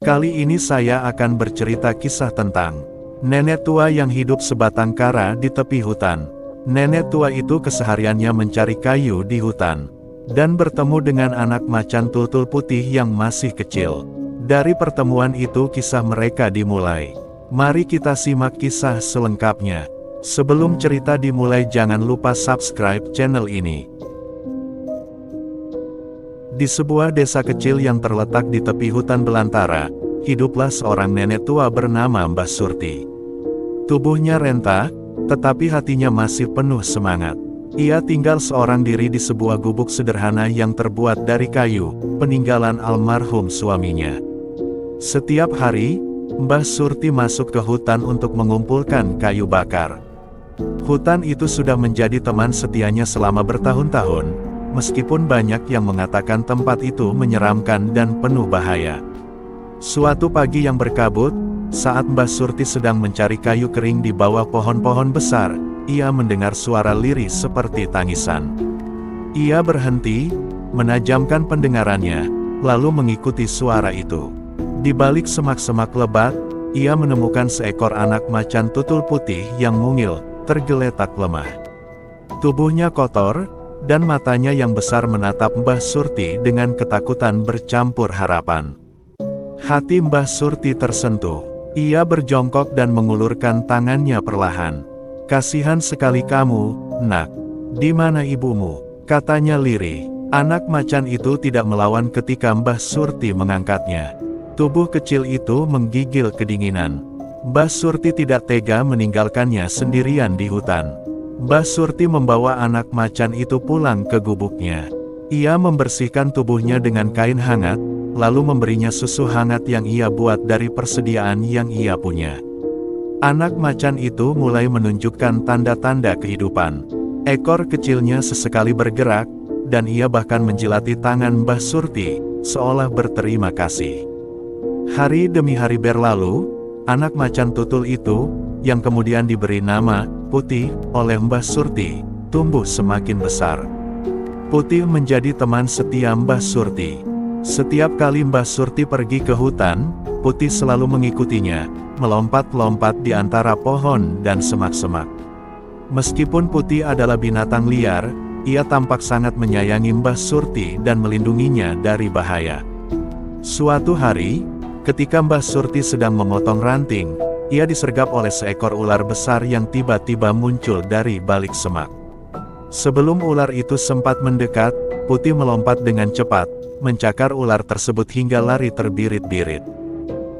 Kali ini saya akan bercerita kisah tentang nenek tua yang hidup sebatang kara di tepi hutan. Nenek tua itu kesehariannya mencari kayu di hutan, dan bertemu dengan anak macan tutul putih yang masih kecil. Dari pertemuan itu kisah mereka dimulai. Mari kita simak kisah selengkapnya. Sebelum cerita dimulai jangan lupa subscribe channel ini. Di sebuah desa kecil yang terletak di tepi hutan belantara, hiduplah seorang nenek tua bernama Mbah Surti. Tubuhnya renta, tetapi hatinya masih penuh semangat. Ia tinggal seorang diri di sebuah gubuk sederhana yang terbuat dari kayu, peninggalan almarhum suaminya. Setiap hari, Mbah Surti masuk ke hutan untuk mengumpulkan kayu bakar. Hutan itu sudah menjadi teman setianya selama bertahun-tahun. Meskipun banyak yang mengatakan tempat itu menyeramkan dan penuh bahaya. Suatu pagi yang berkabut, saat Mbah Surti sedang mencari kayu kering di bawah pohon-pohon besar, ia mendengar suara lirih seperti tangisan. Ia berhenti, menajamkan pendengarannya, lalu mengikuti suara itu. Di balik semak-semak lebat, ia menemukan seekor anak macan tutul putih yang mungil, tergeletak lemah. Tubuhnya kotor, dan matanya yang besar menatap Mbah Surti dengan ketakutan bercampur harapan. Hati Mbah Surti tersentuh. Ia berjongkok dan mengulurkan tangannya perlahan. "Kasihan sekali kamu, nak. Di mana ibumu?" katanya lirih. Anak macan itu tidak melawan ketika Mbah Surti mengangkatnya. Tubuh kecil itu menggigil kedinginan. Mbah Surti tidak tega meninggalkannya sendirian di hutan. Mbah Surti membawa anak macan itu pulang ke gubuknya. Ia membersihkan tubuhnya dengan kain hangat, lalu memberinya susu hangat yang ia buat dari persediaan yang ia punya. Anak macan itu mulai menunjukkan tanda-tanda kehidupan. Ekor kecilnya sesekali bergerak, dan ia bahkan menjilati tangan Mbah Surti, seolah berterima kasih. Hari demi hari berlalu, anak macan tutul itu, yang kemudian diberi nama Putih oleh Mbah Surti, tumbuh semakin besar. Putih menjadi teman setia Mbah Surti. Setiap kali Mbah Surti pergi ke hutan, Putih selalu mengikutinya, melompat-lompat di antara pohon dan semak-semak. Meskipun Putih adalah binatang liar, ia tampak sangat menyayangi Mbah Surti dan melindunginya dari bahaya. Suatu hari, ketika Mbah Surti sedang memotong ranting, ia disergap oleh seekor ular besar yang tiba-tiba muncul dari balik semak. Sebelum ular itu sempat mendekat, Putih melompat dengan cepat, mencakar ular tersebut hingga lari terbirit-birit.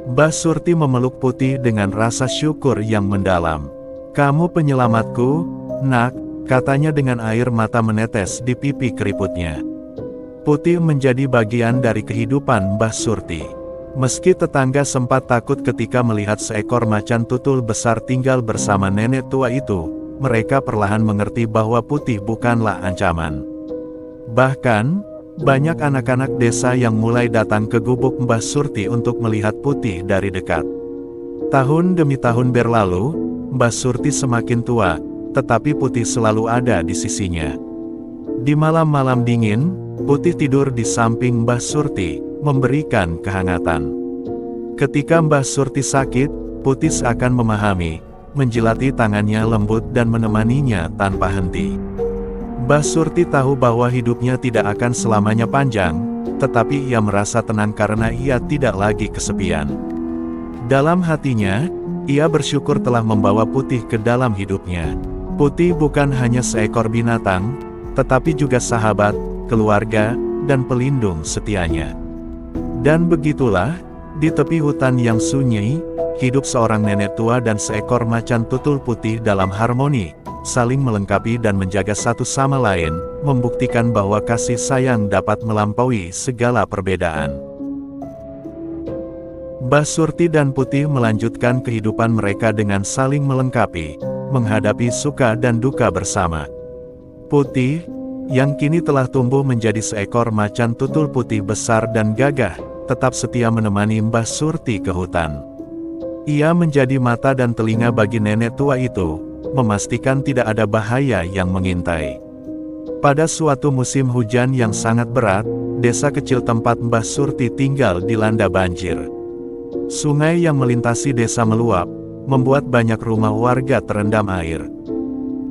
Mbah Surti memeluk Putih dengan rasa syukur yang mendalam. "Kamu penyelamatku, nak," katanya dengan air mata menetes di pipi keriputnya. Putih menjadi bagian dari kehidupan Mbah Surti. Meski tetangga sempat takut ketika melihat seekor macan tutul besar tinggal bersama nenek tua itu, mereka perlahan mengerti bahwa Putih bukanlah ancaman. Bahkan, banyak anak-anak desa yang mulai datang ke gubuk Mbah Surti untuk melihat Putih dari dekat. Tahun demi tahun berlalu, Mbah Surti semakin tua, tetapi Putih selalu ada di sisinya. Di malam-malam dingin, Putih tidur di samping Mbah Surti, memberikan kehangatan. Ketika Mbah Surti sakit, Putih seakan memahami, menjilati tangannya lembut dan menemaninya tanpa henti. Mbah Surti tahu bahwa hidupnya tidak akan selamanya panjang, tetapi ia merasa tenang karena ia tidak lagi kesepian. Dalam hatinya, ia bersyukur telah membawa Putih ke dalam hidupnya. Putih bukan hanya seekor binatang, tetapi juga sahabat, keluarga, dan pelindung setianya. Dan begitulah, di tepi hutan yang sunyi, hidup seorang nenek tua dan seekor macan tutul putih dalam harmoni, saling melengkapi dan menjaga satu sama lain, membuktikan bahwa kasih sayang dapat melampaui segala perbedaan. Mbah Surti dan Putih melanjutkan kehidupan mereka dengan saling melengkapi, menghadapi suka dan duka bersama. Putih, yang kini telah tumbuh menjadi seekor macan tutul putih besar dan gagah, tetap setia menemani Mbah Surti ke hutan. Ia menjadi mata dan telinga bagi nenek tua itu, memastikan tidak ada bahaya yang mengintai. Pada suatu musim hujan yang sangat berat, desa kecil tempat Mbah Surti tinggal dilanda banjir. Sungai yang melintasi desa meluap, membuat banyak rumah warga terendam air.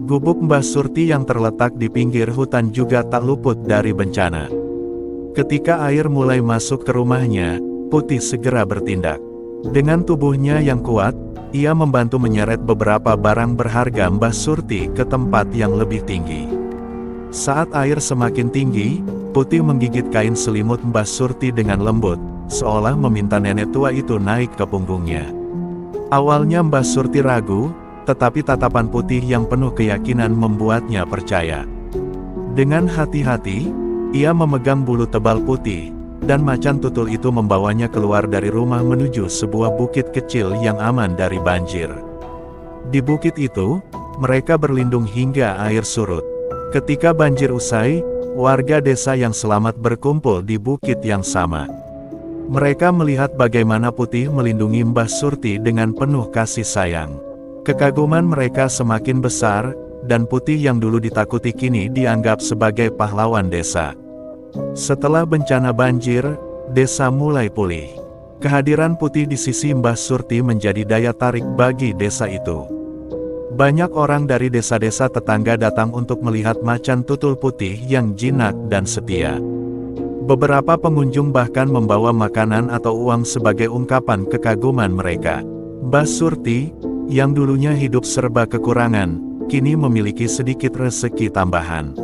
Gubuk Mbah Surti yang terletak di pinggir hutan juga tak luput dari bencana. Ketika air mulai masuk ke rumahnya, Putih segera bertindak. Dengan tubuhnya yang kuat, ia membantu menyeret beberapa barang berharga Mbah Surti ke tempat yang lebih tinggi. Saat air semakin tinggi, Putih menggigit kain selimut Mbah Surti dengan lembut, seolah meminta nenek tua itu naik ke punggungnya. Awalnya Mbah Surti ragu, tetapi tatapan Putih yang penuh keyakinan membuatnya percaya. Dengan hati-hati, ia memegang bulu tebal Putih, dan macan tutul itu membawanya keluar dari rumah menuju sebuah bukit kecil yang aman dari banjir. Di bukit itu, mereka berlindung hingga air surut. Ketika banjir usai, warga desa yang selamat berkumpul di bukit yang sama. Mereka melihat bagaimana Putih melindungi Mbah Surti dengan penuh kasih sayang. Kekaguman mereka semakin besar, dan Putih yang dulu ditakuti kini dianggap sebagai pahlawan desa. Setelah bencana banjir, desa mulai pulih. Kehadiran Putih di sisi Mbah Surti menjadi daya tarik bagi desa itu. Banyak orang dari desa-desa tetangga datang untuk melihat macan tutul Putih yang jinak dan setia. Beberapa pengunjung bahkan membawa makanan atau uang sebagai ungkapan kekaguman mereka. Mbah Surti, yang dulunya hidup serba kekurangan, kini memiliki sedikit rezeki tambahan.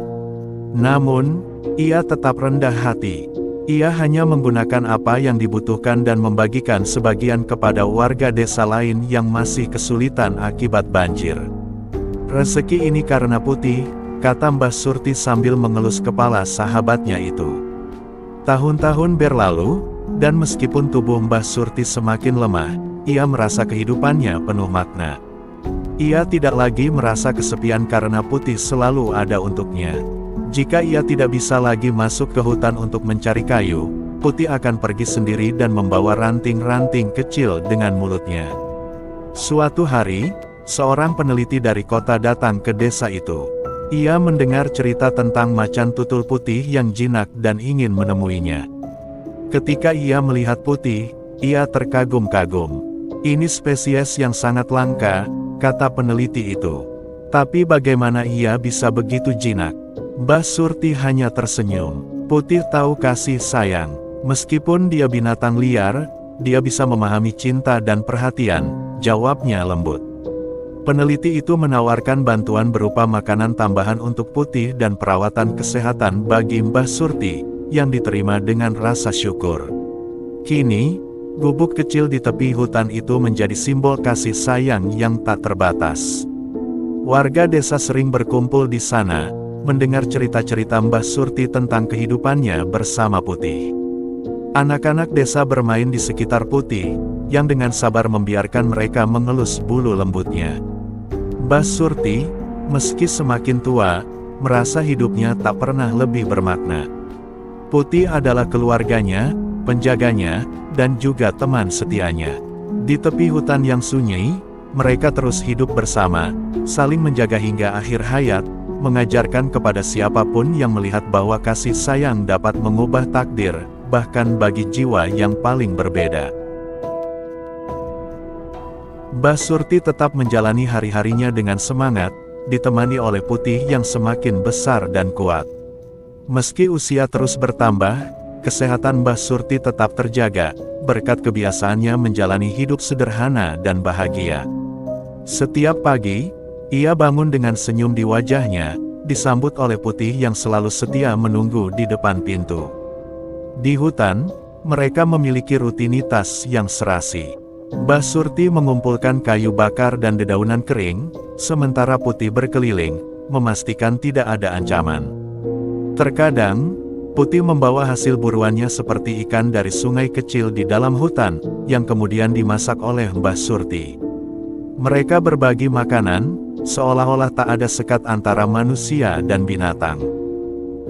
Namun, ia tetap rendah hati. Ia hanya menggunakan apa yang dibutuhkan dan membagikan sebagian kepada warga desa lain yang masih kesulitan akibat banjir. Rezeki ini karena Putih, kata Mbah Surti sambil mengelus kepala sahabatnya itu. Tahun-tahun berlalu, dan meskipun tubuh Mbah Surti semakin lemah, ia merasa kehidupannya penuh makna. Ia tidak lagi merasa kesepian karena Putih selalu ada untuknya. Jika ia tidak bisa lagi masuk ke hutan untuk mencari kayu, Putih akan pergi sendiri dan membawa ranting-ranting kecil dengan mulutnya. Suatu hari, seorang peneliti dari kota datang ke desa itu. Ia mendengar cerita tentang macan tutul Putih yang jinak dan ingin menemuinya. Ketika ia melihat Putih, ia terkagum-kagum. Ini spesies yang sangat langka, kata peneliti itu. Tapi bagaimana ia bisa begitu jinak? Mbah Surti hanya tersenyum. Putih tahu kasih sayang. Meskipun dia binatang liar, dia bisa memahami cinta dan perhatian, jawabnya lembut. Peneliti itu menawarkan bantuan berupa makanan tambahan untuk Putih dan perawatan kesehatan bagi Mbah Surti, yang diterima dengan rasa syukur. Kini, gubuk kecil di tepi hutan itu menjadi simbol kasih sayang yang tak terbatas. Warga desa sering berkumpul di sana, mendengar cerita-cerita Mbah Surti tentang kehidupannya bersama Putih. Anak-anak desa bermain di sekitar Putih, yang dengan sabar membiarkan mereka mengelus bulu lembutnya. Mbah Surti, meski semakin tua, merasa hidupnya tak pernah lebih bermakna. Putih adalah keluarganya, penjaganya, dan juga teman setianya. Di tepi hutan yang sunyi, mereka terus hidup bersama, saling menjaga hingga akhir hayat, mengajarkan kepada siapapun yang melihat bahwa kasih sayang dapat mengubah takdir, bahkan bagi jiwa yang paling berbeda. Mbah Surti tetap menjalani hari-harinya dengan semangat, ditemani oleh Putih yang semakin besar dan kuat. Meski usia terus bertambah, kesehatan Mbah Surti tetap terjaga, berkat kebiasaannya menjalani hidup sederhana dan bahagia. Setiap pagi, ia bangun dengan senyum di wajahnya, disambut oleh Putih yang selalu setia menunggu di depan pintu. Di hutan, mereka memiliki rutinitas yang serasi. Mbah Surti mengumpulkan kayu bakar dan dedaunan kering, sementara Putih berkeliling, memastikan tidak ada ancaman. Terkadang, Putih membawa hasil buruannya seperti ikan dari sungai kecil di dalam hutan, yang kemudian dimasak oleh Mbah Surti. Mereka berbagi makanan, seolah-olah tak ada sekat antara manusia dan binatang.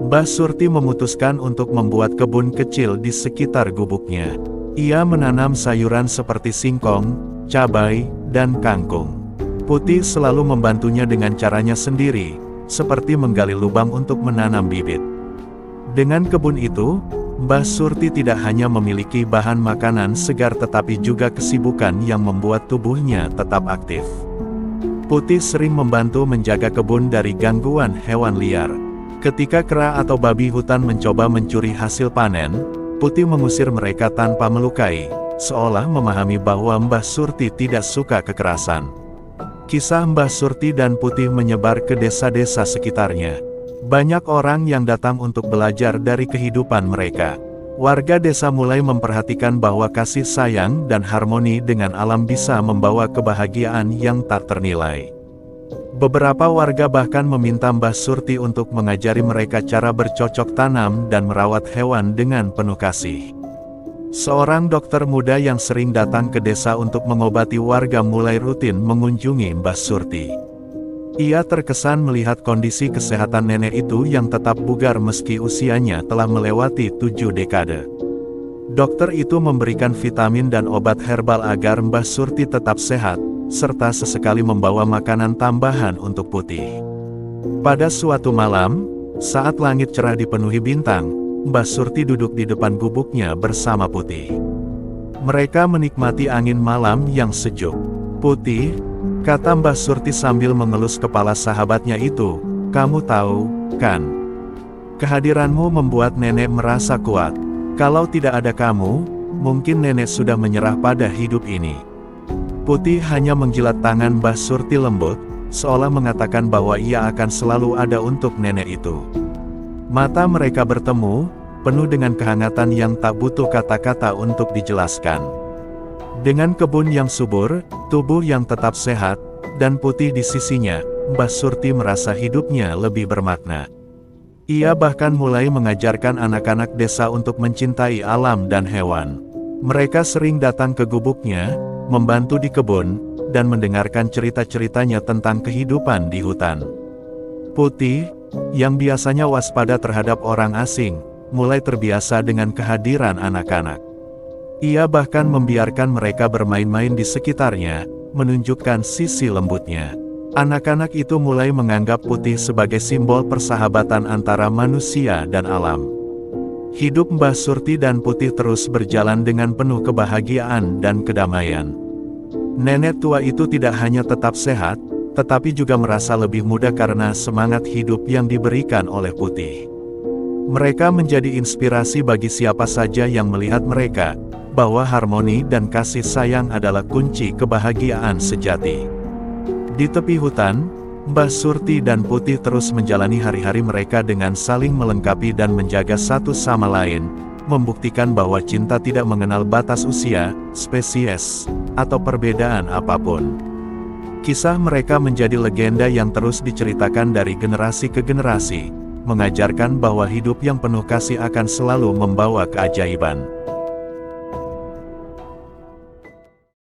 Mbah Surti memutuskan untuk membuat kebun kecil di sekitar gubuknya. Ia menanam sayuran seperti singkong, cabai, dan kangkung. Putih selalu membantunya dengan caranya sendiri, seperti menggali lubang untuk menanam bibit. Dengan kebun itu, Mbah Surti tidak hanya memiliki bahan makanan segar tetapi juga kesibukan yang membuat tubuhnya tetap aktif. Putih sering membantu menjaga kebun dari gangguan hewan liar. Ketika kera atau babi hutan mencoba mencuri hasil panen, Putih mengusir mereka tanpa melukai, seolah memahami bahwa Mbah Surti tidak suka kekerasan. Kisah Mbah Surti dan Putih menyebar ke desa-desa sekitarnya. Banyak orang yang datang untuk belajar dari kehidupan mereka. Warga desa mulai memperhatikan bahwa kasih sayang dan harmoni dengan alam bisa membawa kebahagiaan yang tak ternilai. Beberapa warga bahkan meminta Mbah Surti untuk mengajari mereka cara bercocok tanam dan merawat hewan dengan penuh kasih. Seorang dokter muda yang sering datang ke desa untuk mengobati warga mulai rutin mengunjungi Mbah Surti. Ia terkesan melihat kondisi kesehatan nenek itu yang tetap bugar meski usianya telah melewati 7 dekade. Dokter itu memberikan vitamin dan obat herbal agar Mbah Surti tetap sehat, serta sesekali membawa makanan tambahan untuk Putih. Pada suatu malam, saat langit cerah dipenuhi bintang, Mbah Surti duduk di depan gubuknya bersama Putih. Mereka menikmati angin malam yang sejuk. "Putih," kata Mbah Surti sambil mengelus kepala sahabatnya itu, "kamu tahu, kan? Kehadiranmu membuat nenek merasa kuat. Kalau tidak ada kamu, mungkin nenek sudah menyerah pada hidup ini." Putih hanya menjilat tangan Mbah Surti lembut, seolah mengatakan bahwa ia akan selalu ada untuk nenek itu. Mata mereka bertemu, penuh dengan kehangatan yang tak butuh kata-kata untuk dijelaskan. Dengan kebun yang subur, tubuh yang tetap sehat, dan Putih di sisinya, Mbah Surti merasa hidupnya lebih bermakna. Ia bahkan mulai mengajarkan anak-anak desa untuk mencintai alam dan hewan. Mereka sering datang ke gubuknya, membantu di kebun, dan mendengarkan cerita-ceritanya tentang kehidupan di hutan. Putih, yang biasanya waspada terhadap orang asing, mulai terbiasa dengan kehadiran anak-anak. Ia bahkan membiarkan mereka bermain-main di sekitarnya, menunjukkan sisi lembutnya. Anak-anak itu mulai menganggap Putih sebagai simbol persahabatan antara manusia dan alam. Hidup Mbah Surti dan Putih terus berjalan dengan penuh kebahagiaan dan kedamaian. Nenek tua itu tidak hanya tetap sehat, tetapi juga merasa lebih muda karena semangat hidup yang diberikan oleh Putih. Mereka menjadi inspirasi bagi siapa saja yang melihat mereka, bahwa harmoni dan kasih sayang adalah kunci kebahagiaan sejati. Di tepi hutan, Mbah Surti dan Putih terus menjalani hari-hari mereka dengan saling melengkapi dan menjaga satu sama lain, membuktikan bahwa cinta tidak mengenal batas usia, spesies, atau perbedaan apapun. Kisah mereka menjadi legenda yang terus diceritakan dari generasi ke generasi, mengajarkan bahwa hidup yang penuh kasih akan selalu membawa keajaiban.